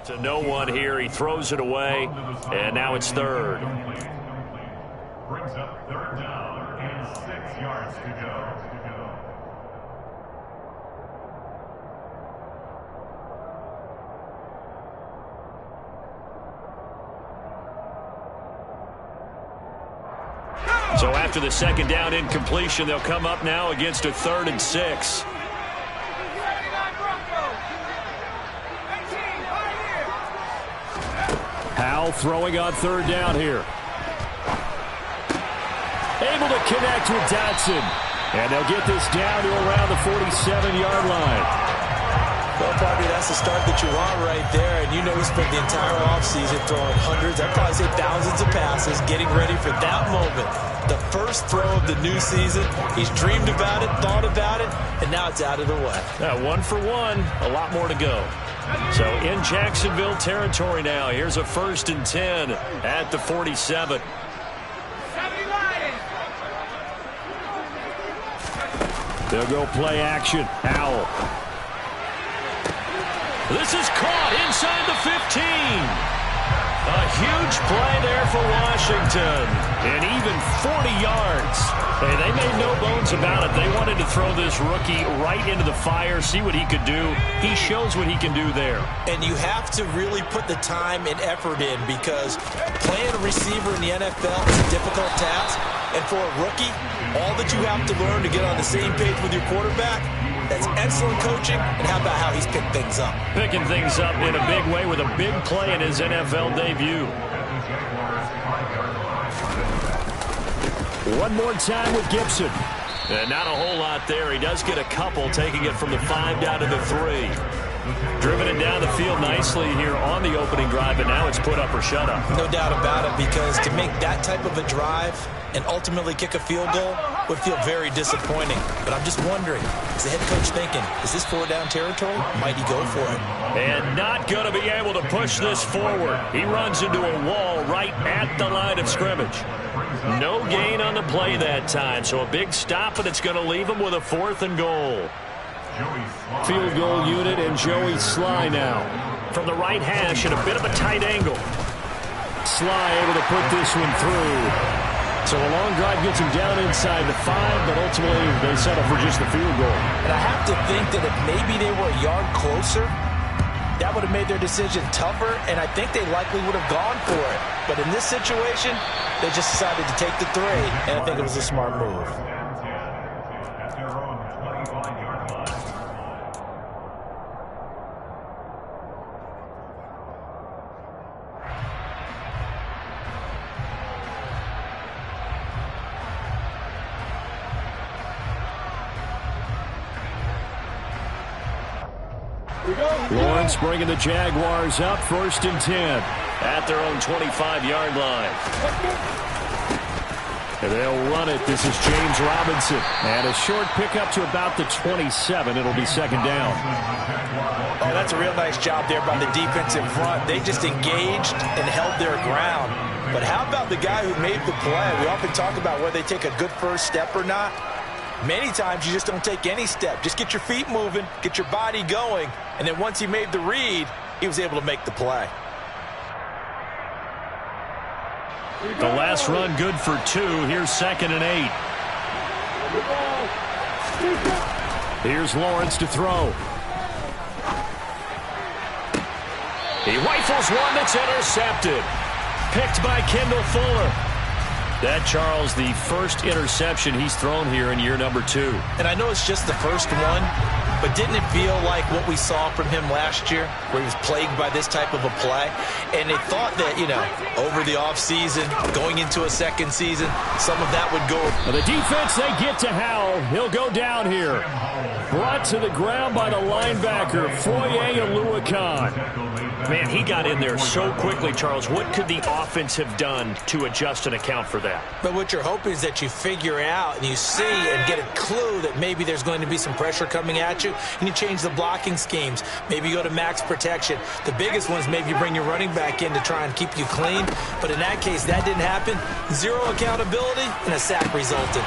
To no one here. He throws it away, and now it's third. Brings up third down and 6 yards to go. So after the second down incompletion, they'll come up now against a 3rd and 6. Howell throwing on 3rd down here. Able to connect with Dotson. And they'll get this down to around the 47-yard line. Well, Bobby, that's the start that you want right there. And you know he spent the entire offseason throwing hundreds, I'd probably say thousands of passes, getting ready for that moment. The first throw of the new season. He's dreamed about it, thought about it, and now it's out of the way. 1 for 1, a lot more to go. So in Jacksonville territory now. Here's a 1st and 10 at the 47. They'll go play action. Howell. This is caught inside the 15. A huge play there for Washington. And even 40 yards. Hey, they made no bones about it. They wanted to throw this rookie right into the fire, see what he could do. He shows what he can do there. And you have to really put the time and effort in, because playing a receiver in the NFL is a difficult task. And for a rookie, all that you have to learn to get on the same page with your quarterback, that's excellent coaching. And how about how he's picked things up? Picking things up in a big way with a big play in his NFL debut. One more time with Gibson. And not a whole lot there. He does get a couple, taking it from the 5 down to the 3. Driven it down the field nicely here on the opening drive, and now it's put up or shut up. No doubt about it, because to make that type of a drive and ultimately kick a field goal would feel very disappointing. But I'm just wondering, is the head coach thinking, is this 4-down territory? Might he go for it? And not going to be able to push this forward. He runs into a wall right at the line of scrimmage. No gain on the play that time, so a big stop, and it's going to leave him with a 4th and goal. Field goal unit and Joey Sly now. From the right hash and a bit of a tight angle. Sly able to put this one through. So a long drive gets him down inside the 5, but ultimately they settle for just the field goal. And I have to think that if maybe they were a yard closer, that would have made their decision tougher, and I think they likely would have gone for it. But in this situation, they just decided to take the 3, and I think it was a smart move. Lawrence bringing the Jaguars up, 1st and 10 at their own 25-yard line. And they'll run it. This is James Robinson. And a short pickup to about the 27. It'll be 2nd down. Oh, that's a real nice job there by the defensive front. They just engaged and held their ground. But how about the guy who made the play? We often talk about whether they take a good first step or not. Many times you just don't take any step. Just get your feet moving, get your body going, and then once he made the read, he was able to make the play. The last run good for 2. Here's 2nd and 8. Here's Lawrence to throw. He rifles one that's intercepted. Picked by Kendall Fuller. That, Charles, the first interception he's thrown here in year number 2. And I know it's just the first one, but didn't it feel like what we saw from him last year, where he was plagued by this type of a play? And they thought that, you know, over the offseason, going into a second season, some of that would go. Well, the defense, they get to Howell. He'll go down here. Brought to the ground by the linebacker, Foye Aluakon. Man, he got in there so quickly, Charles. What could the offense have done to adjust and account for that? But what you're hoping is that you figure out and you see and get a clue that maybe there's going to be some pressure coming at you, and you change the blocking schemes. Maybe you go to max protection. The biggest one is maybe you bring your running back in to try and keep you clean. But in that case, that didn't happen. 0 accountability, and a sack resulted.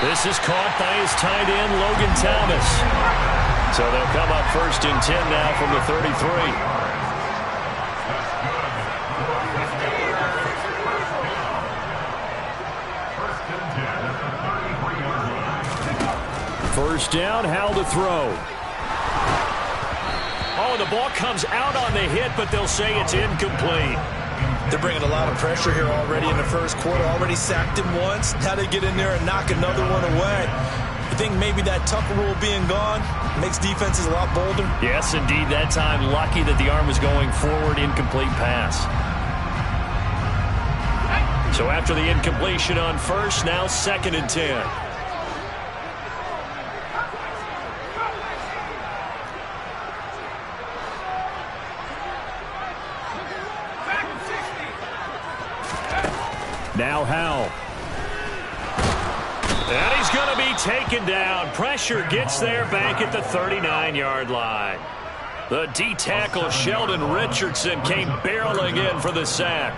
This is caught by his tight end, Logan Thomas. So they'll come up 1st and 10 now from the 33. First down, Howell to throw. Oh, the ball comes out on the hit, but they'll say it's incomplete. They're bringing a lot of pressure here already in the first quarter. Already sacked him once. Now they get in there and knock another one away. You think maybe that Tucker rule being gone makes defenses a lot bolder? Yes, indeed. That time, lucky that the arm was going forward. Incomplete pass. So after the incompletion on first, now 2nd and 10. Now Howell. And he's going to be taken down. Pressure gets there back at the 39-yard line. The D-tackle, Sheldon Richardson, came barreling in for the sack.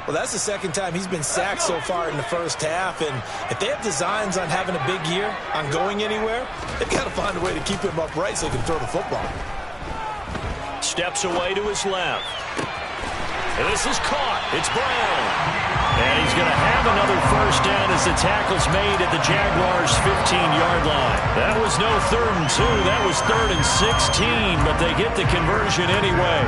Well, that's the second time he's been sacked so far in the first half. And if they have designs on having a big year, on going anywhere, they've got to find a way to keep him upright so he can throw the football. Steps away to his left. And this is caught. It's Brown. And he's going to have another first down as the tackle's made at the Jaguars' 15-yard line. That was no 3rd and 2. That was 3rd and 16, but they get the conversion anyway.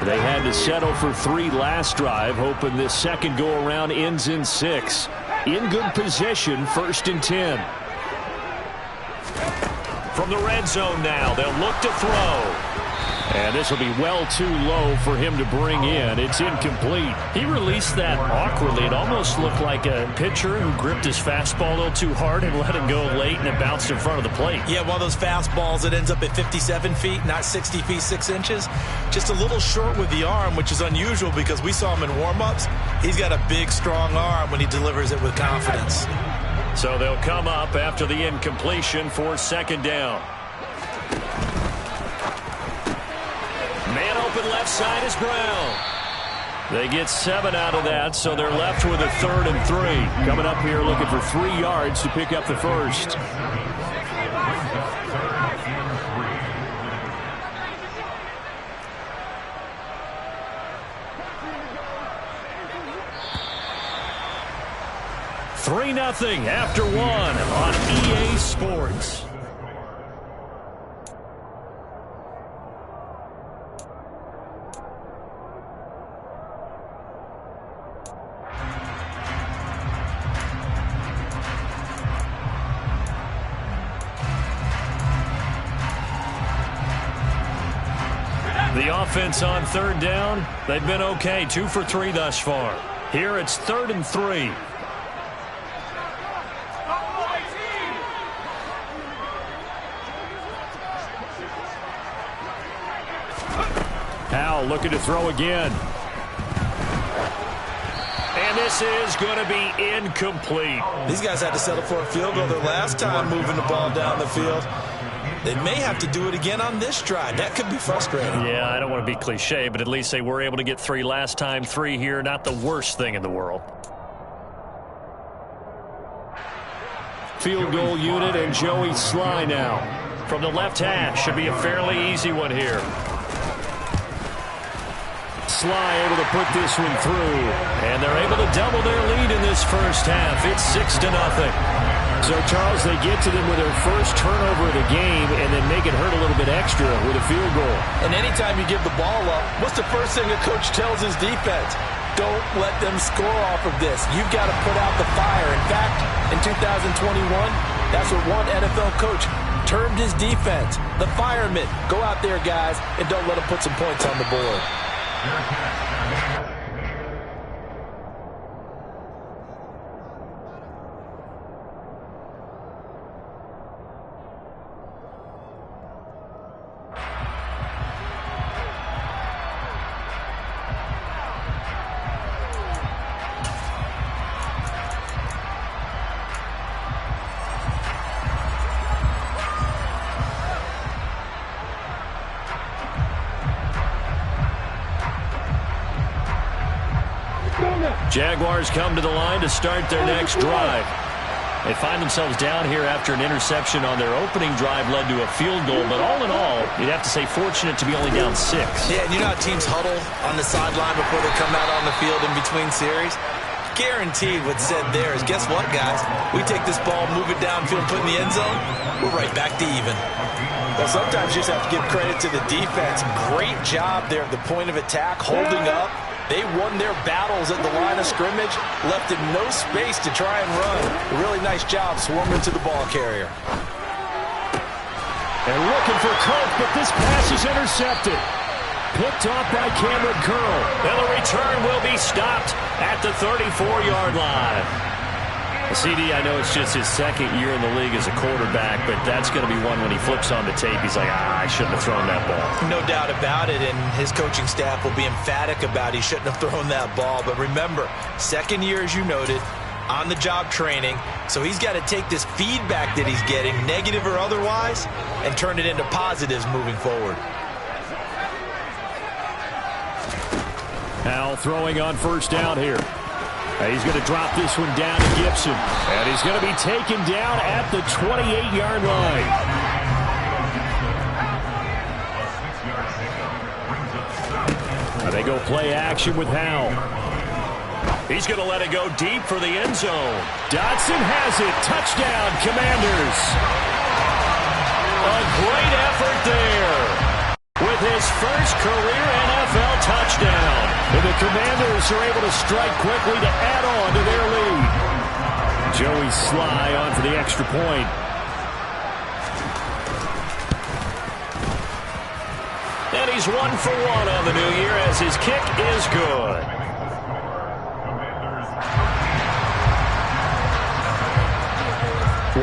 They had to settle for 3 last drive, hoping this second go-around ends in 6. In good position, 1st and 10. From the red zone now, they'll look to throw. And this will be well too low for him to bring in. It's incomplete. He released that awkwardly. It almost looked like a pitcher who gripped his fastball a little too hard and let it go late, and it bounced in front of the plate. Yeah, one of those fastballs that ends up at 57 feet, not 60 feet, 6 inches. Just a little short with the arm, which is unusual because we saw him in warm-ups. He's got a big, strong arm when he delivers it with confidence. So they'll come up after the incompletion for 2nd down. Man open left side is Brown. They get 7 out of that, so they're left with a 3rd and 3. Coming up here looking for 3 yards to pick up the first. Three 0 after 1 on EA Sports. The offense on 3rd down, they've been okay. 2 for 3 thus far. Here it's 3rd and 3. Howell looking to throw again. And this is going to be incomplete. These guys had to settle for a field goal their last time moving the ball down the field. They may have to do it again on this drive. That could be frustrating. Yeah, I don't want to be cliche, but at least they were able to get 3 last time. 3 here, not the worst thing in the world. Field goal unit and Joey Sly now. From the left hash, should be a fairly easy one here. Sly able to put this one through, and they're able to double their lead in this first half. It's 6 to 0. So, Charles, they get to them with their first turnover of the game and then make it hurt a little bit extra with a field goal. And anytime you give the ball up, what's the first thing a coach tells his defense? Don't let them score off of this. You've got to put out the fire. In fact, in 2021, that's what one NFL coach termed his defense. The firemen. Go out there, guys, and don't let them put some points on the board. Jaguars come to the line to start their next drive. They find themselves down here after an interception on their opening drive led to a field goal. But all in all, you'd have to say fortunate to be only down 6. Yeah, and you know how teams huddle on the sideline before they come out on the field in between series? Guaranteed what's said there is, guess what, guys? We take this ball, move it downfield, put it in the end zone, we're right back to even. Well, sometimes you just have to give credit to the defense. Great job there at the point of attack, holding up. They won their battles at the line of scrimmage, left him no space to try and run. A really nice job swarming to the ball carrier. And looking for Coke, but this pass is intercepted. Picked off by Cameron Curl. And the return will be stopped at the 34-yard line. CD, I know it's just his second year in the league as a quarterback, but that's going to be one when he flips on the tape. He's like, I shouldn't have thrown that ball. No doubt about it, and his coaching staff will be emphatic about he shouldn't have thrown that ball. But remember, second year, as you noted, on-the-job training, so he's got to take this feedback that he's getting, negative or otherwise, and turn it into positives moving forward. Now throwing on first down here. He's going to drop this one down to Gibson. And he's going to be taken down at the 28-yard line. Now they go play action with Howell. He's going to let it go deep for the end zone. Dotson has it. Touchdown, Commanders. A great effort there. With his first career NFL touchdown. And the Commanders are able to strike quickly to add on to their lead. Joey Sly on for the extra point. And he's 1 for 1 on the new year as his kick is good.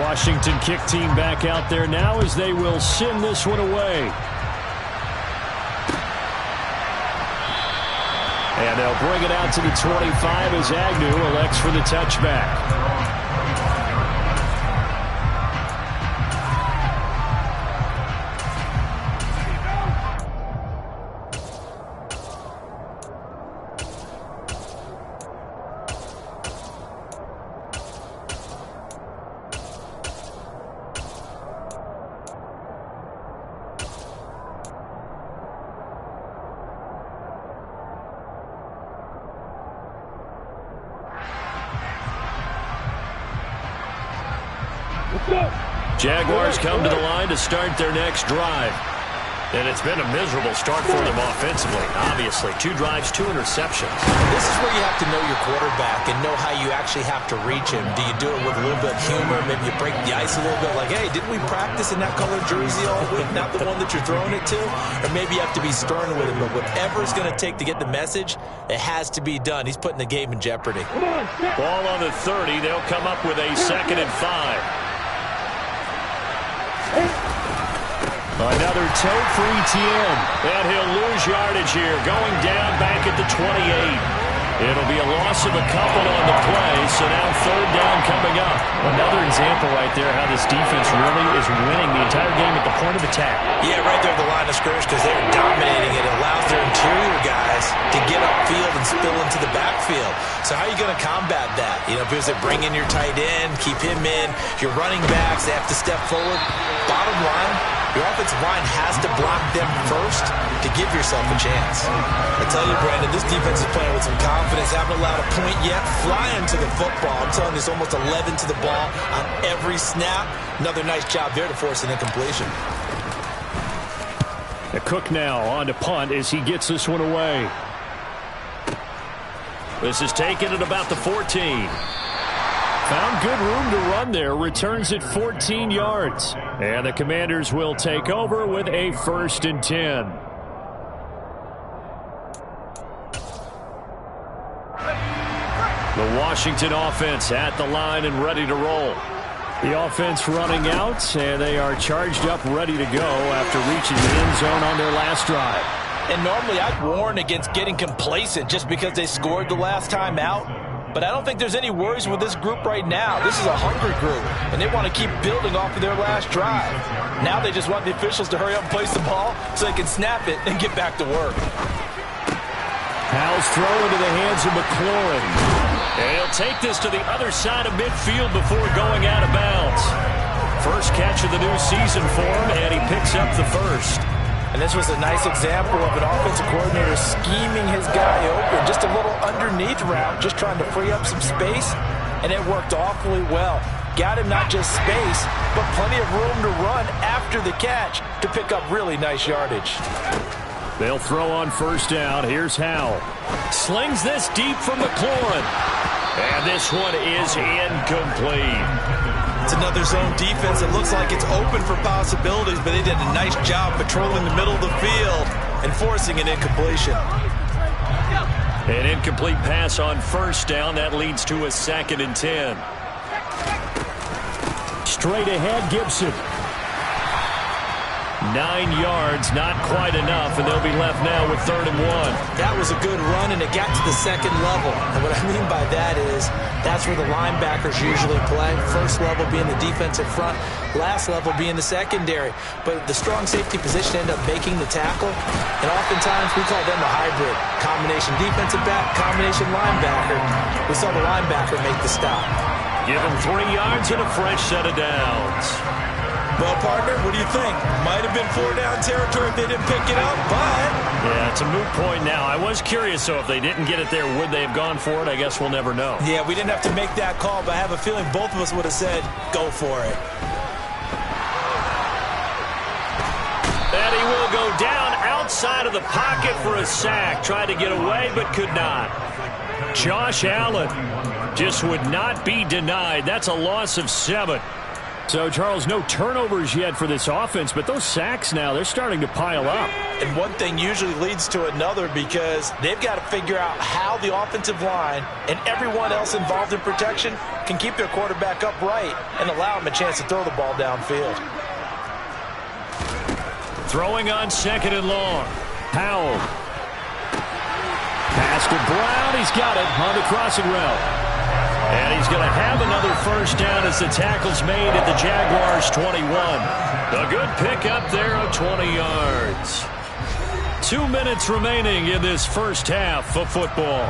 Washington kick team back out there now as they will send this one away. And they'll bring it out to the 25 as Agnew elects for the touchback. Jaguars come to the line to start their next drive. And it's been a miserable start for them offensively. Obviously, 2 drives, 2 interceptions. This is where you have to know your quarterback and know how you actually have to reach him. Do you do it with a little bit of humor? Maybe you break the ice a little bit like, hey, didn't we practice in that colored jersey all week? Not the one that you're throwing it to? Or maybe you have to be stern with him. But whatever it's going to take to get the message, it has to be done. He's putting the game in jeopardy. Ball on the 30. They'll come up with a 2nd and 5. Another tote for Etienne. And he'll lose yardage here. Going down back at the 28. It'll be a loss of a couple on the play. So now 3rd down coming up. Another example right there how this defense really is winning the entire game at the point of attack. Yeah, right there at the line of scrimmage because they're dominating it. It allows their interior guys to get upfield and spill into the backfield. So how are you going to combat that? You know, because they bring in your tight end, keep him in. Your running backs, they have to step forward. Bottom line, your offensive line has to block them first to give yourself a chance. I tell you, Brandon, this defense is playing with some confidence. Haven't allowed a point yet. Flying to the football. I'm telling you, it's almost 11 to the ball on every snap. Another nice job there to force an incompletion. Cook now on to punt as he gets this one away. This is taken at about the 14. Found good room to run there. Returns at 14 yards. And the Commanders will take over with a 1st and 10. The Washington offense at the line and ready to roll. The offense running out, and they are charged up, ready to go after reaching the end zone on their last drive. And normally I'd warn against getting complacent just because they scored the last time out. But I don't think there's any worries with this group right now. This is a hungry group, and they want to keep building off of their last drive. Now they just want the officials to hurry up and place the ball so they can snap it and get back to work. Howell's throw into the hands of McLaurin. And he'll take this to the other side of midfield before going out of bounds. First catch of the new season for him, and he picks up the 1st. And this was a nice example of an offensive coordinator scheming his guy open. Just a little underneath route, just trying to free up some space, and it worked awfully well. Got him not just space, but plenty of room to run after the catch to pick up really nice yardage. They'll throw on first down. Here's Howell. Slings this deep from McLaurin. And this one is incomplete. It's another zone defense. It looks like it's open for possibilities, but they did a nice job patrolling the middle of the field and forcing an incompletion. An incomplete pass on first down. That leads to a 2nd and 10. Straight ahead, Gibson. 9 yards, not quite enough, and they'll be left now with 3rd and 1. That was a good run, and it got to the 2nd level. And what I mean by that is that's where the linebackers usually play. First level being the defensive front, last level being the secondary. But the strong safety position ended up making the tackle, and oftentimes we call them a hybrid. Combination defensive back, combination linebacker. We saw the linebacker make the stop. Give him 3 yards and a fresh set of downs. Well, partner, what do you think? Might have been 4-down territory if they didn't pick it up, but... Yeah, it's a moot point now. I was curious, so if they didn't get it there, would they have gone for it? I guess we'll never know. Yeah, we didn't have to make that call, but I have a feeling both of us would have said, go for it. And he will go down outside of the pocket for a sack. Tried to get away, but could not. Josh Allen just would not be denied. That's a loss of 7. So, Charles, no turnovers yet for this offense, but those sacks now, they're starting to pile up. And one thing usually leads to another because they've got to figure out how the offensive line and everyone else involved in protection can keep their quarterback upright and allow him a chance to throw the ball downfield. Throwing on 2nd and long. Howell. Pass to Brown. He's got it on the crossing route. And he's going to have another first down as the tackle's made at the Jaguars' 21. A good pickup there of 20 yards. 2 minutes remaining in this first half of football.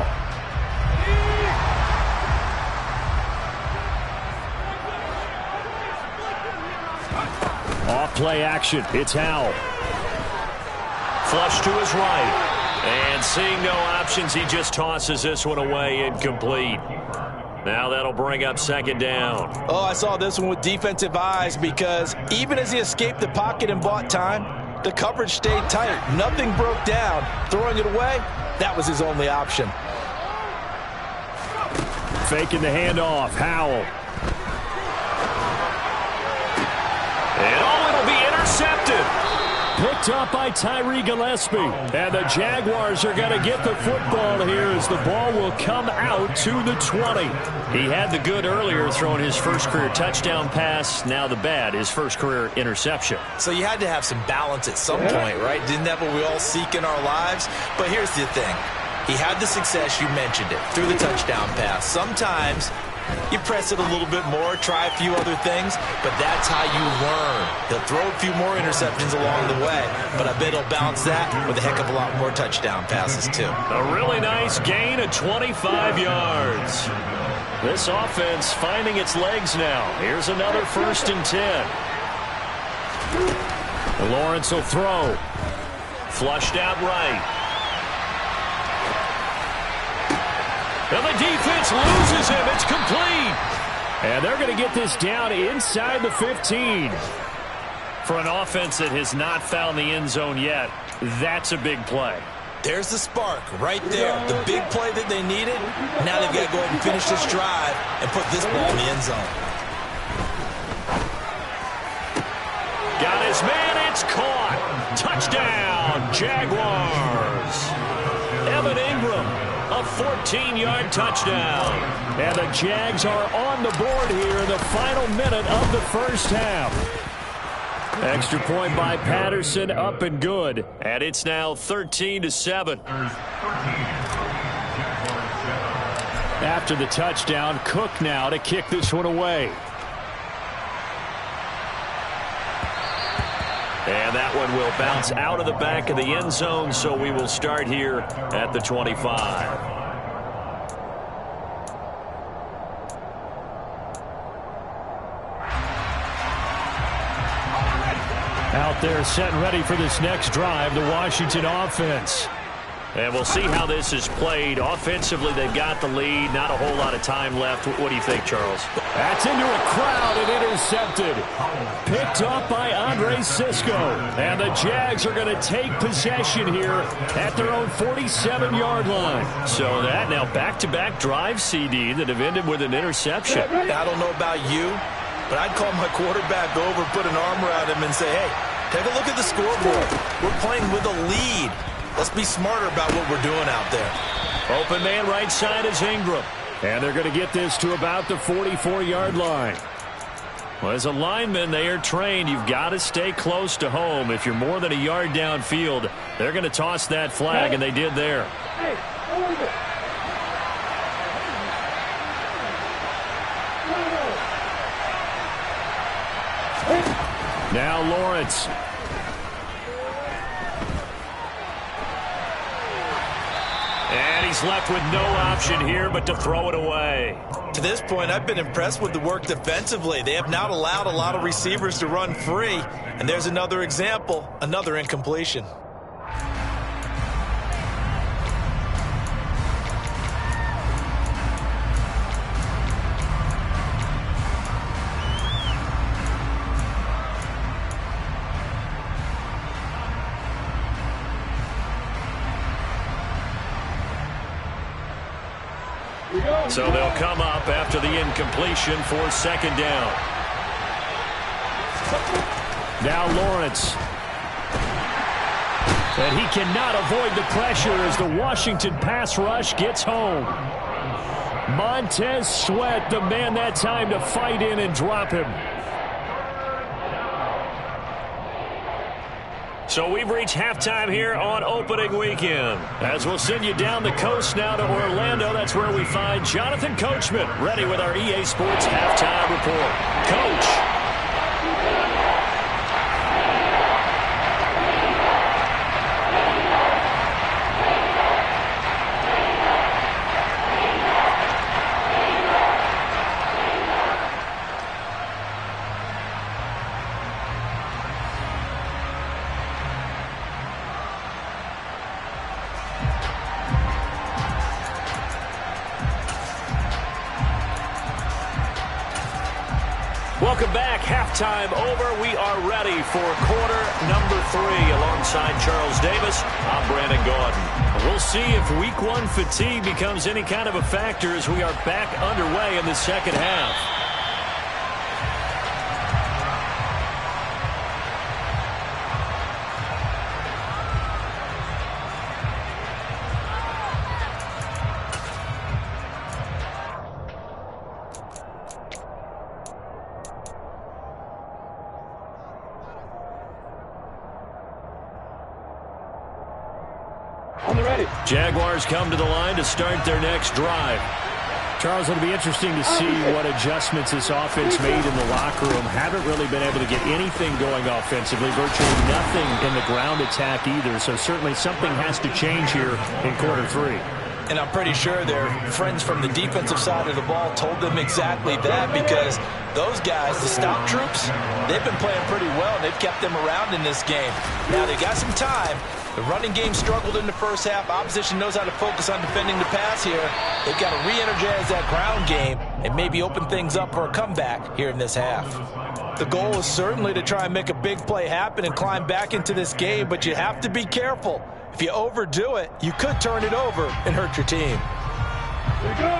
Off play action. It's Howell. Flush to his right. And seeing no options, he just tosses this one away incomplete. Now that'll bring up 2nd down. Oh, I saw this one with defensive eyes because even as he escaped the pocket and bought time, the coverage stayed tight. Nothing broke down. Throwing it away, that was his only option. Faking the handoff. Howell. And it'll be intercepted. Picked up by Tyree Gillespie. And the Jaguars are going to get the football here as the ball will come out to the 20. He had the good earlier, throwing his first career touchdown pass. Now the bad, his first career interception. So you had to have some balance at some point, right? Didn't that what we all seek in our lives? But here's the thing. He had the success, you mentioned it, through the touchdown pass. Sometimes you press it a little bit more, try a few other things, but that's how you learn. He'll throw a few more interceptions along the way, but I bet he'll balance that with a heck of a lot more touchdown passes, too. A really nice gain of 25 yards. This offense finding its legs now. Here's another 1st and 10. Lawrence will throw. Flushed out right. And the defense loses him. It's complete. And they're going to get this down inside the 15. For an offense that has not found the end zone yet, that's a big play. There's the spark right there. The big play that they needed. Now they've got to go ahead and finish this drive and put this ball in the end zone. Got his man. It's caught. Touchdown, Jaguars. Evan Ingram. A 14-yard touchdown. And the Jags are on the board here in the final minute of the first half. Extra point by Patterson, up and good. And it's now 13-7. After the touchdown, Cook now to kick this one away. And that one will bounce out of the back of the end zone, so we will start here at the 25. Out there set and ready for this next drive, the Washington offense. And we'll see how this is played. Offensively, they've got the lead. Not a whole lot of time left. What do you think, Charles? That's into a crowd and intercepted. Picked up by Andre Sisco. And the Jags are going to take possession here at their own 47-yard line. So that now back-to-back drive, CD, that have ended with an interception. I don't know about you, but I'd call my quarterback over, put an arm around him, and say, hey, take a look at the scoreboard. We're playing with a lead. Let's be smarter about what we're doing out there. Open man right side is Ingram. And they're going to get this to about the 44-yard line. Well, as a lineman, they are trained. You've got to stay close to home. If you're more than a yard downfield, they're going to toss that flag, and they did there. Now Lawrence. And he's left with no option here but to throw it away. To this point, I've been impressed with the work defensively. They have not allowed a lot of receivers to run free. And there's another example, another incompletion. So they'll come up after the incompletion for second down. Now Lawrence. And he cannot avoid the pressure as the Washington pass rush gets home. Montez Sweat, the man that time to fight in and drop him. So we've reached halftime here on opening weekend. As we'll send you down the coast now to Orlando, that's where we find Jonathan Coachman, ready with our EA Sports halftime report. Coach. Welcome back. Halftime over. We are ready for quarter number 3. Alongside Charles Davis, I'm Brandon Gaudin. We'll see if week 1 fatigue becomes any kind of a factor as we are back underway in the second half. Jaguars come to the line to start their next drive. Charles, it'll be interesting to see what adjustments this offense made in the locker room. Haven't really been able to get anything going offensively. Virtually nothing in the ground attack either. So certainly something has to change here in quarter 3. And I'm pretty sure their friends from the defensive side of the ball told them exactly that, because those guys, the stop troops, they've been playing pretty well, and they've kept them around in this game. Now, they got some time. The running game struggled in the first half. Opposition knows how to focus on defending the pass here. They've got to re-energize that ground game and maybe open things up for a comeback here in this half. The goal is certainly to try and make a big play happen and climb back into this game, but you have to be careful. If you overdo it, you could turn it over and hurt your team.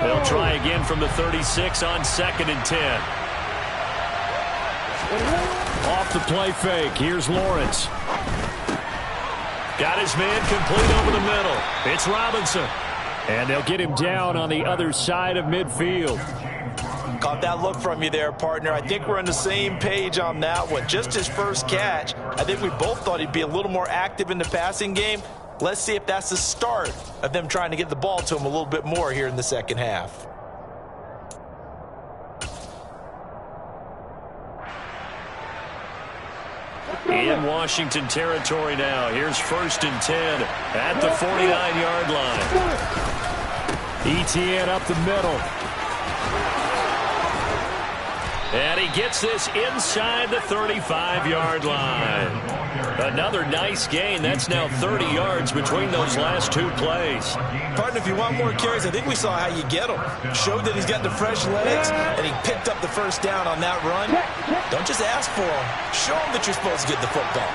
They'll try again from the 36 on 2nd and 10. Off the play fake. Here's Lawrence. Got his man complete over the middle. It's Robinson. And they'll get him down on the other side of midfield. Caught that look from you there, partner. I think we're on the same page on that one. Just his first catch. I think we both thought he'd be a little more active in the passing game. Let's see if that's the start of them trying to get the ball to him a little bit more here in the second half. In Washington territory now. Here's 1st and 10 at the 49-yard line. ETN up the middle. And he gets this inside the 35-yard line. Another nice gain. That's now 30 yards between those last two plays. Partner, if you want more carries, I think we saw how you get him. Showed that he's got the fresh legs, and he picked up the first down on that run. Don't just ask for him. Show him that you're supposed to get the football.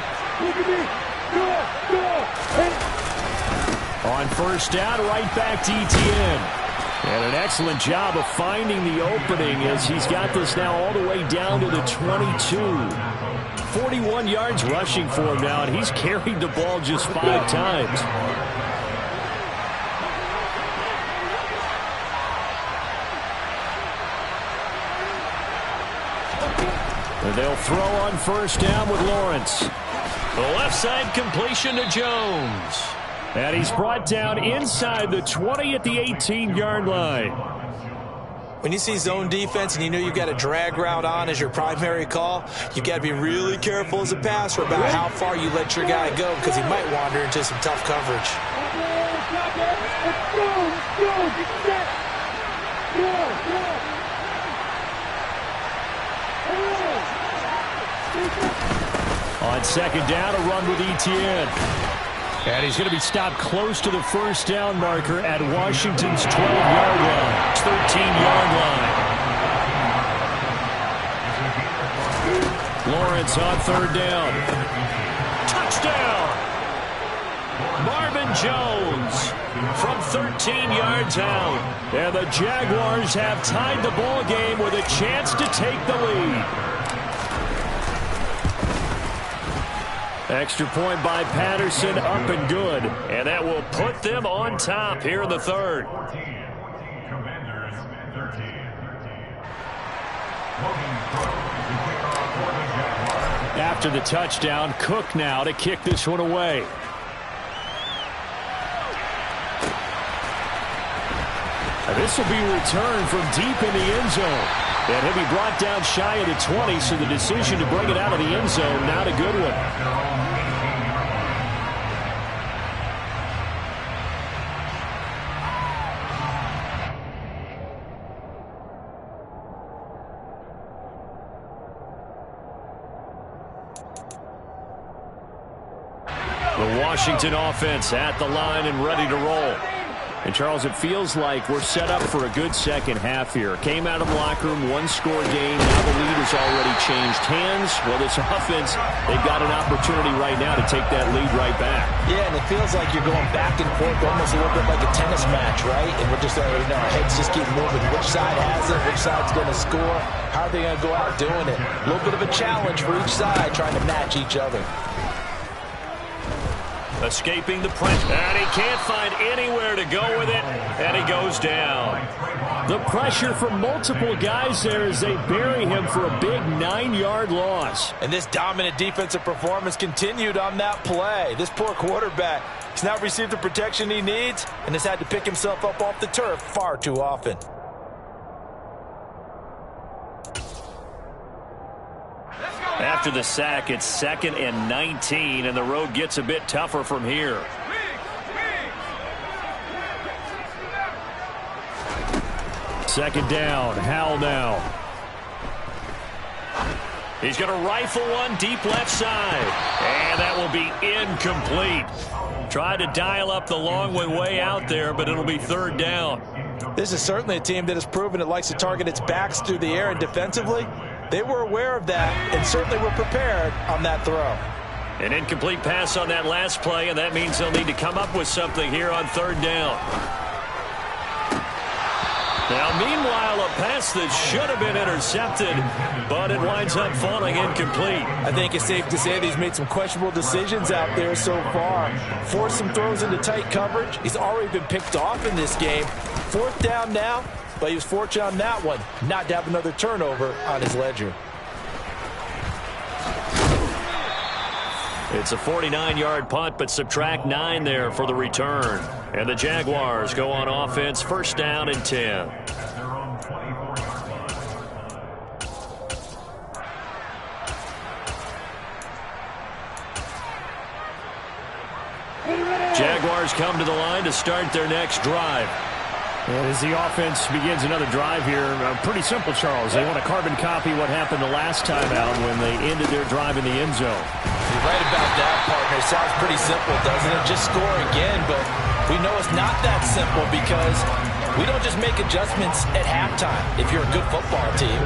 On first down, right back to Etienne. And an excellent job of finding the opening as he's got this now all the way down to the 22. 41 yards rushing for him now, and he's carried the ball just 5 times. And they'll throw on first down with Lawrence. The left side completion to Jones. And he's brought down inside the 20 at the 18-yard line. When you see zone defense and you know you've got a drag route on as your primary call, you've got to be really careful as a passer about how far you let your guy go because he might wander into some tough coverage. On second down, a run with Etienne. And he's going to be stopped close to the first down marker at Washington's 12-yard line. 13-yard line. Lawrence on third down. Touchdown! Marvin Jones from 13 yards out. And the Jaguars have tied the ball game with a chance to take the lead. Extra point by Patterson, up and good. And that will put them on top here in the third. Commanders 13. After the touchdown, Cook now to kick this one away. And this will be returned from deep in the end zone. And he'll be brought down shy of the 20, so the decision to bring it out of the end zone, not a good one. The Washington offense at the line and ready to roll. And, Charles, it feels like we're set up for a good second half here. Came out of the locker room, one-score game. Now the lead has already changed hands. Well, this offense, they've got an opportunity right now to take that lead right back. Yeah, and it feels like you're going back and forth almost a little bit like a tennis match, right? And we're just, our heads just keep moving. Which side has it? Which side's going to score? How are they going to go out doing it? A little bit of a challenge for each side trying to match each other. Escaping the pressure, and he can't find anywhere to go with it, and he goes down. The pressure from multiple guys there as they bury him for a big 9-yard loss. And this dominant defensive performance continued on that play. This poor quarterback, he's not received the protection he needs and has had to pick himself up off the turf far too often. After the sack, it's 2nd and 19, and the road gets a bit tougher from here. Second down, Howell now. He's going to rifle one deep left side, and that will be incomplete. Tried to dial up the long way out there, but it'll be third down. This is certainly a team that has proven it likes to target its backs through the air, and defensively, they were aware of that and certainly were prepared on that throw. An incomplete pass on that last play, and that means they'll need to come up with something here on third down. Now, meanwhile, a pass that should have been intercepted, but it winds up falling incomplete. I think it's safe to say that he's made some questionable decisions out there so far. Forced some throws into tight coverage. He's already been picked off in this game. Fourth down now. But he was fortunate on that one, not to have another turnover on his ledger. It's a 49-yard punt, but subtract 9 there for the return. And the Jaguars go on offense, first down and 10. Jaguars come to the line to start their next drive. And as the offense begins another drive here, pretty simple, Charles. They want to carbon copy what happened the last time out when they ended their drive in the end zone. You're right about that, partner. Sounds pretty simple, doesn't it? Just score again, but we know it's not that simple because we don't just make adjustments at halftime if you're a good football team.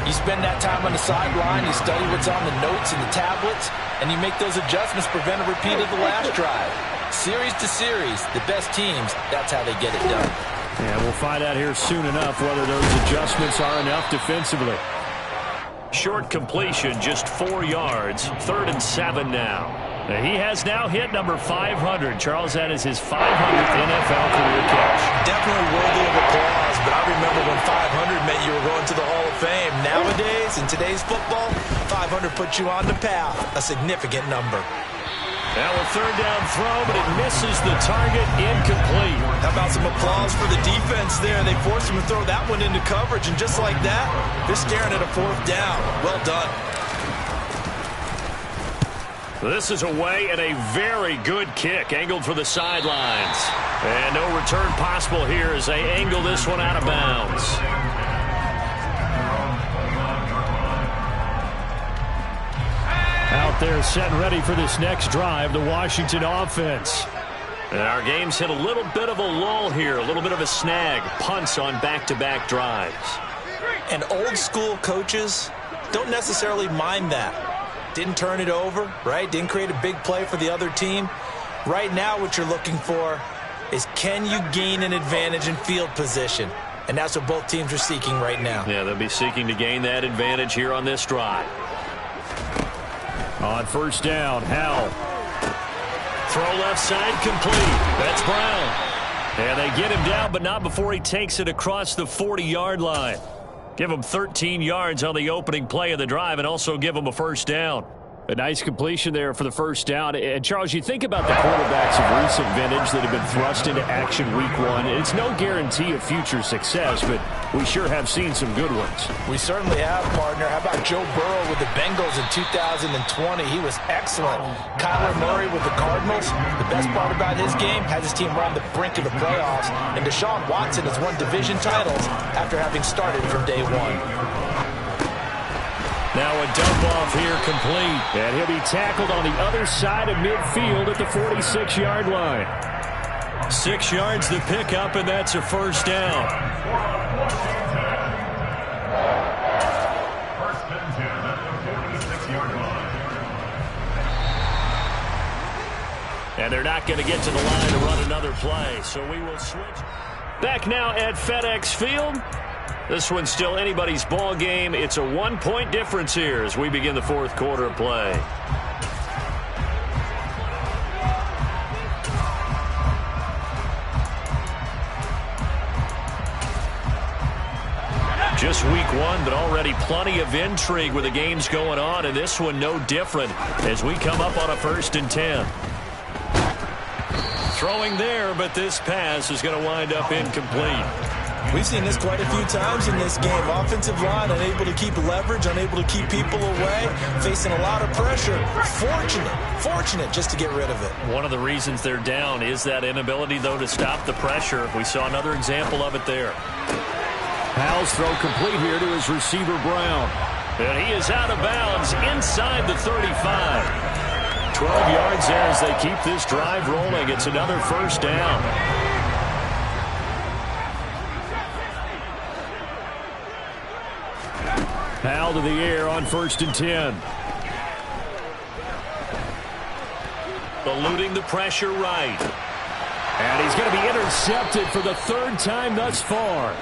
You spend that time on the sideline, you study what's on the notes and the tablets, and you make those adjustments, prevent a repeat of the last drive. Series to series, the best teams, that's how they get it done. Yeah, we'll find out here soon enough whether those adjustments are enough defensively. Short completion, just 4 yards. 3rd and 7 now. He has now hit number 500. Charles, that is his 500th NFL career catch. Definitely worthy of applause, but I remember when 500 meant you were going to the Hall of Fame. Nowadays, in today's football, 500 puts you on the path, a significant number. Now a 3rd down throw, but it misses the target, incomplete. How about some applause for the defense there? They forced him to throw that one into coverage, and just like that, they're staring at a 4th down. Well done. This is away and a very good kick, angled for the sidelines. And no return possible here as they angle this one out of bounds. Out there set and ready for this next drive, the Washington offense. And our game's hit a little bit of a lull here, a little bit of a snag. Punts on back-to-back drives. And old school coaches don't necessarily mind that. Didn't turn it over, right? Didn't create a big play for the other team. Right now what you're looking for is, can you gain an advantage in field position? And that's what both teams are seeking right now. Yeah, they'll be seeking to gain that advantage here on this drive. On 1st down, Howell. Throw left side, complete. That's Brown. And they get him down, but not before he takes it across the 40-yard line. Give him 13 yards on the opening play of the drive and also give him a 1st down. A nice completion there for the 1st down. And, Charles, you think about the quarterbacks of recent vintage that have been thrust into action week 1. It's no guarantee of future success, but we sure have seen some good ones. We certainly have, partner. How about Joe Burrow with the Bengals in 2020? He was excellent. Kyler Murray with the Cardinals. The best part about his game, has his team around the brink of the playoffs. And Deshaun Watson has won division titles after having started from day 1. Now a dump off here, complete. And he'll be tackled on the other side of midfield at the 46-yard line. 6 yards the pickup, and that's a 1st down. 1st and 10 at the 46-yard line. And they're not going to get to the line to run another play, so we will switch. Back now at FedEx Field. This one's still anybody's ball game. It's a 1-point difference here as we begin the 4th quarter of play. Just week 1, but already plenty of intrigue with the games going on, and this one no different as we come up on a 1st and 10. Throwing there, but this pass is going to wind up incomplete. We've seen this quite a few times in this game. Offensive line unable to keep leverage, unable to keep people away, facing a lot of pressure. Fortunate just to get rid of it. One of the reasons they're down is that inability, though, to stop the pressure. We saw another example of it there. Howell's throw complete here to his receiver, Brown. And he is out of bounds inside the 35. 12 yards there as they keep this drive rolling. It's another 1st down. Howell to the air on 1st and 10. Eluding the pressure right. And he's going to be intercepted for the 3rd time thus far.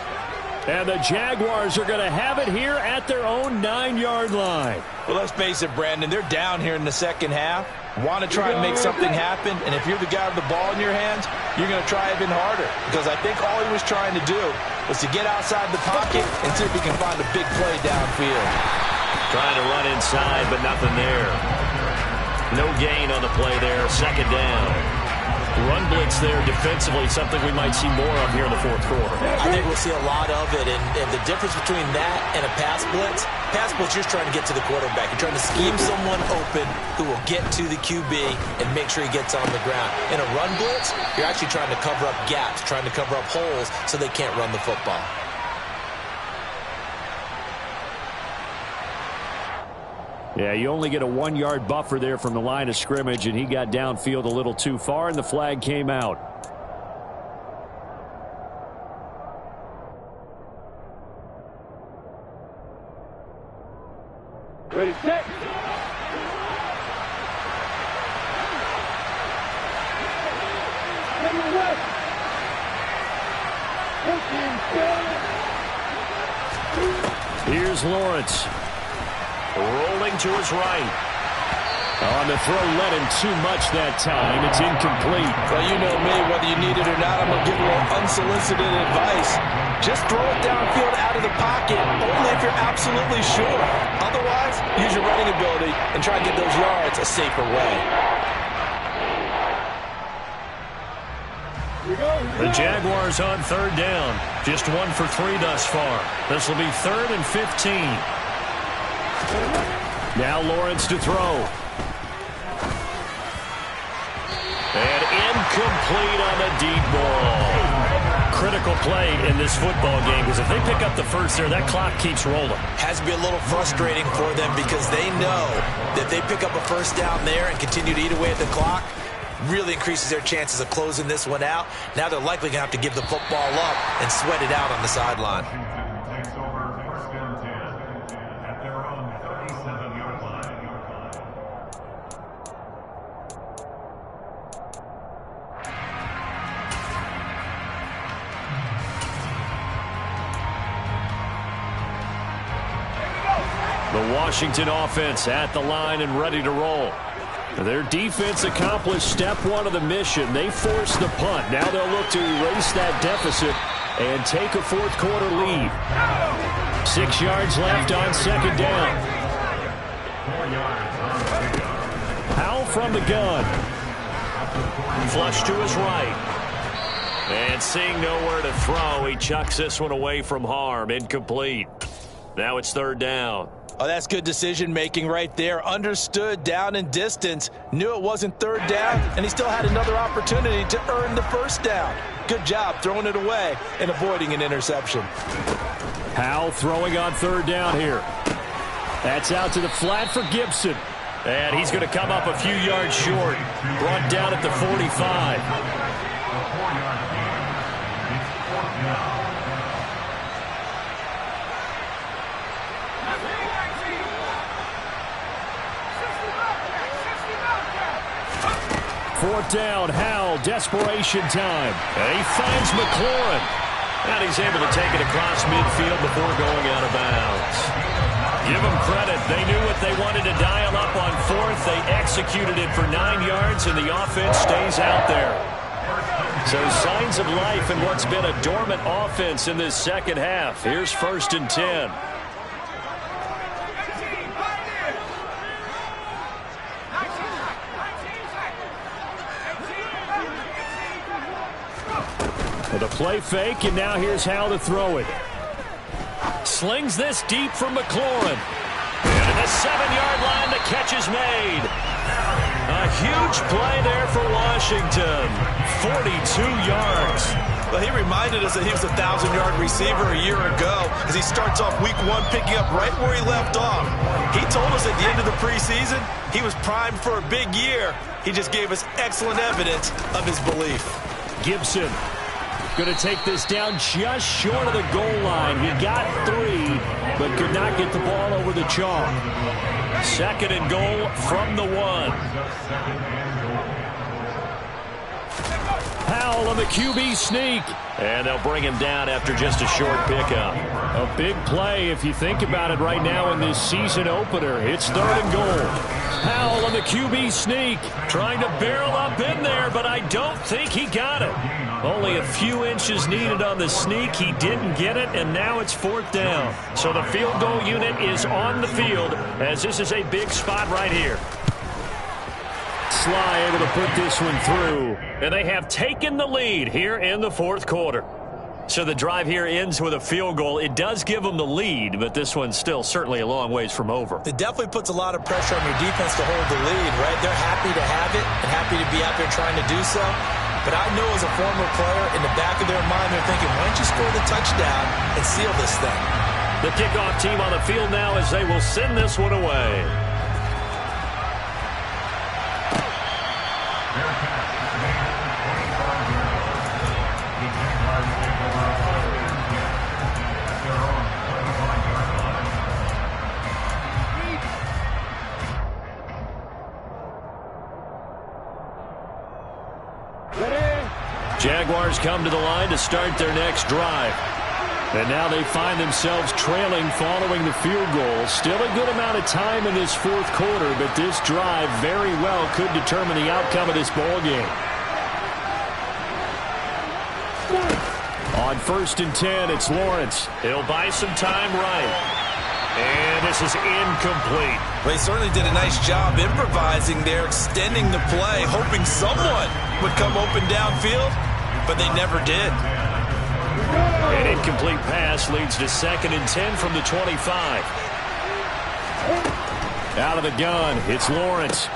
And the Jaguars are going to have it here at their own 9-yard line. Well, let's face it, Brandon, they're down here in the 2nd half. Want to try and make something happen, and if you're the guy with the ball in your hands, you're going to try even harder. Because I think all he was trying to do was to get outside the pocket and see if he can find a big play downfield. Trying to run inside, but nothing there. No gain on the play there. 2nd down. Run blitz there defensively, something we might see more of here in the fourth quarter. I think we'll see a lot of it, and the difference between that and a pass blitz, you're just trying to get to the quarterback. You're trying to scheme someone open who will get to the QB and make sure he gets on the ground. In a run blitz, you're actually trying to cover up gaps, trying to cover up holes so they can't run the football. Yeah, you only get a 1-yard buffer there from the line of scrimmage, and he got downfield a little too far, and the flag came out. Ready, set. Here's Lawrence. Rolling to his right. On the throw, led him too much that time. It's incomplete. Well, you know me, whether you need it or not, I'm going to give you a little unsolicited advice. Just throw it downfield out of the pocket, only if you're absolutely sure. Otherwise, use your running ability and try to get those yards a safer way. The Jaguars on third down. Just 1 for 3 thus far. This will be 3rd and 15. Now Lawrence to throw. And incomplete on the deep ball. Critical play in this football game, because if they pick up the first there, that clock keeps rolling. Has to be a little frustrating for them because they know that they pick up a first down there and continue to eat away at the clock, really increases their chances of closing this one out. Now they're likely going to have to give the football up and sweat it out on the sideline. Takes over 1st and 10 at their own 37-yard line. The Washington offense at the line and ready to roll. Their defense accomplished step 1 of the mission. They forced the punt. Now they'll look to erase that deficit and take a fourth quarter lead. 6 yards left on 2nd down. 4 yards. Howell from the gun. Flush to his right. And seeing nowhere to throw, he chucks this one away from harm. Incomplete. Now it's 3rd down. Oh, that's good decision-making right there. Understood down and distance. Knew it wasn't 3rd down, and he still had another opportunity to earn the first down. Good job throwing it away and avoiding an interception. Howell throwing on 3rd down here. That's out to the flat for Gibson. And he's going to come up a few yards short. Brought down at the 45. Fourth down, Howell, desperation time. And he finds McLaurin. And he's able to take it across midfield before going out of bounds. Give them credit. They knew what they wanted to dial up on 4th. They executed it for 9 yards, and the offense stays out there. So signs of life in what's been a dormant offense in this second half. Here's 1st and 10. With a play fake, and now here's Howell to throw it. Slings this deep for McLaurin. And at the 7-yard line, the catch is made. A huge play there for Washington. 42 yards. Well, he reminded us that he was a 1,000-yard receiver a year ago as he starts off week 1 picking up right where he left off. He told us at the end of the preseason he was primed for a big year. He just gave us excellent evidence of his belief. Gibson going to take this down just short of the goal line. He got 3, but could not get the ball over the chalk. 2nd and goal from the 1. Howell on the QB sneak. And they'll bring him down after just a short pickup. A big play if you think about it right now in this season opener. It's 3rd and goal. Howell on the QB sneak. Trying to barrel up in there, but I don't think he got it. Only a few inches needed on the sneak. He didn't get it, and now it's 4th down. So the field goal unit is on the field, as this is a big spot right here. Sly able to put this one through. And they have taken the lead here in the fourth quarter. So the drive here ends with a field goal. It does give them the lead, but this one's still certainly a long ways from over. It definitely puts a lot of pressure on your defense to hold the lead, right? They're happy to have it and happy to be out there trying to do so. But I know as a former player, in the back of their mind, they're thinking, why don't you score the touchdown and seal this thing? The kickoff team on the field now as they will send this one away. Jaguars come to the line to start their next drive. And now they find themselves trailing following the field goal. Still a good amount of time in this fourth quarter, but this drive very well could determine the outcome of this ball game. On 1st and 10, it's Lawrence. He'll buy some time right. And this is incomplete. They certainly did a nice job improvising there, extending the play, hoping someone would come open downfield, but they never did. An incomplete pass leads to 2nd and 10 from the 25. Out of the gun, it's Lawrence.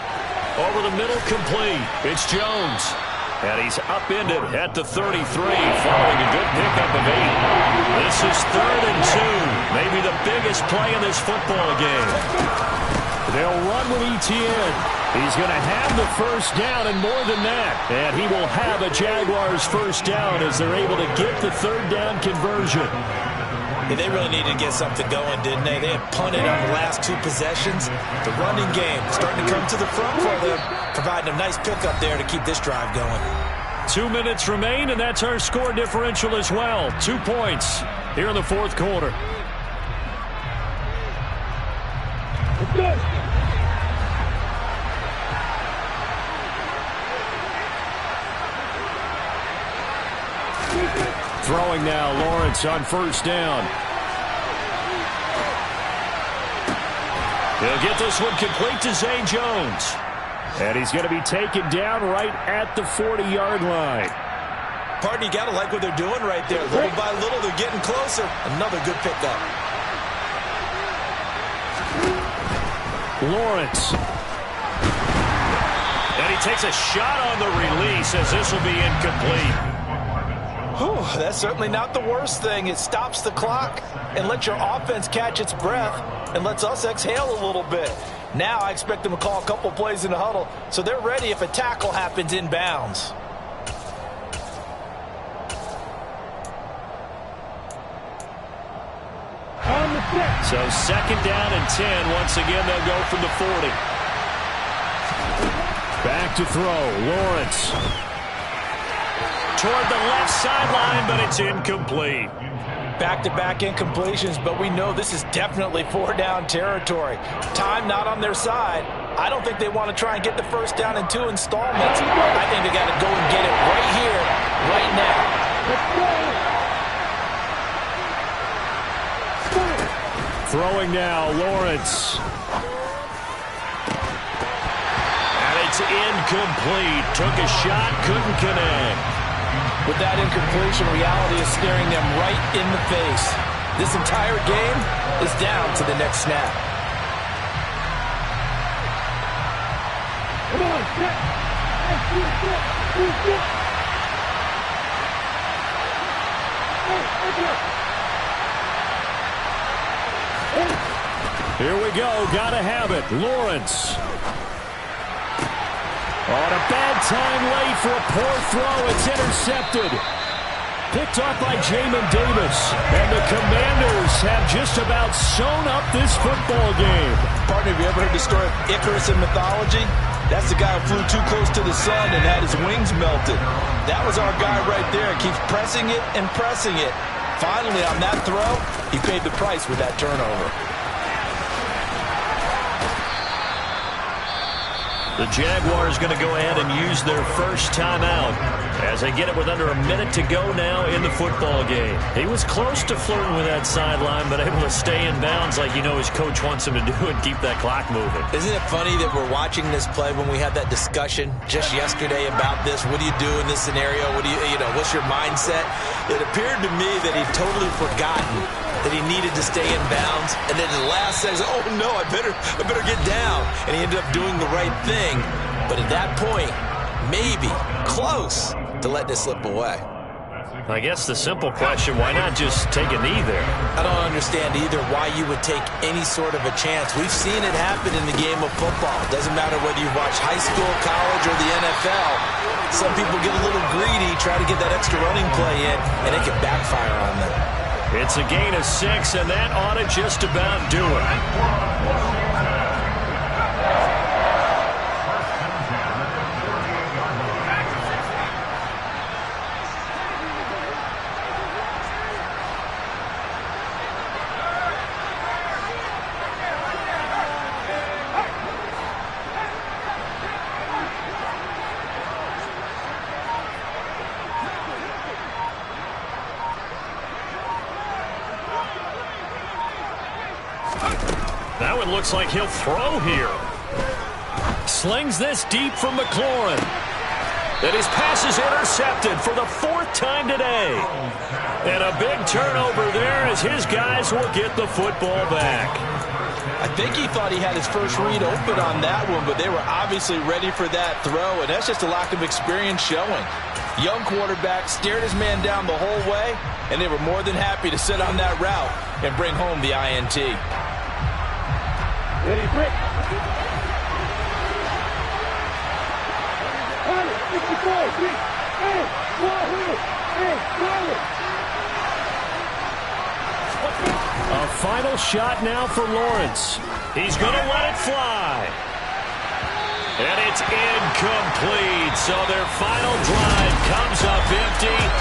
Over the middle, complete. It's Jones. And he's upended at the 33 following a good pickup of 8. This is 3rd and 2. Maybe the biggest play in this football game. They'll run with Etienne. He's going to have the first down and more than that. And he will have a Jaguars first down as they're able to get the 3rd down conversion. Yeah, they really needed to get something going, didn't they? They had punted on the last 2 possessions. The running game starting to come to the front for them, providing a nice pickup there to keep this drive going. 2 minutes remain, and that's our score differential as well. 2 points here in the fourth quarter. Throwing now, Lawrence on 1st down. He'll get this one complete to Zay Jones. And he's going to be taken down right at the 40-yard line. Partner, you got to like what they're doing right there. Little by little, they're getting closer. Another good pickup. Lawrence. And he takes a shot on the release as this will be incomplete. Whew, that's certainly not the worst thing. It stops the clock and lets your offense catch its breath and lets us exhale a little bit. Now I expect them to call a couple plays in the huddle so they're ready if a tackle happens inbounds. So 2nd down and 10. Once again, they'll go from the 40. Back to throw. Lawrence. Toward the left sideline, but it's incomplete. Back-to-back incompletions, but we know this is definitely 4-down territory. Time not on their side. I don't think they want to try and get the first down in 2 installments. I think they got to go and get it right here, right now. Throwing now, Lawrence. And it's incomplete. Took a shot, couldn't connect. With that incompletion, reality is staring them right in the face. This entire game is down to the next snap. Come on, Here we go. Gotta have it. Lawrence. On a bad time late for a poor throw. It's intercepted. Picked off by Jamin Davis. And the Commanders have just about sewn up this football game. Partner, have you ever heard the story of Icarus in mythology? That's the guy who flew too close to the sun and had his wings melted. That was our guy right there. Keeps pressing it and pressing it. Finally, on that throw, he paid the price with that turnover. The Jaguars going to go ahead and use their first timeout as they get it with under a minute to go now in the football game. He was close to flirting with that sideline, but able to stay in bounds like his coach wants him to do and keep that clock moving. Isn't it funny that we're watching this play when we had that discussion just yesterday about this? What do you do in this scenario? What do what's your mindset? It appeared to me that he'd totally forgotten that he needed to stay in bounds, and then the last says, oh no, I better get down, and he ended up doing the right thing. But at that point, maybe close to let this slip away. I guess the simple question, why not just take a knee there? I don't understand either why you would take any sort of a chance. We've seen it happen in the game of football. It doesn't matter whether you watch high school, college, or the NFL. Some people get a little greedy, try to get that extra running play in, and it can backfire on them. It's a gain of 6, and that ought to just about do it. Now it looks like he'll throw here. Slings this deep from McLaurin. And his pass is intercepted for the 4th time today. And a big turnover there as his guys will get the football back. I think he thought he had his first read open on that one, but they were obviously ready for that throw, and that's just a lack of experience showing. Young quarterback stared his man down the whole way, and they were more than happy to sit on that route and bring home the INT. A final shot now for Lawrence. He's going to let it fly. And it's incomplete. So their final drive comes up empty.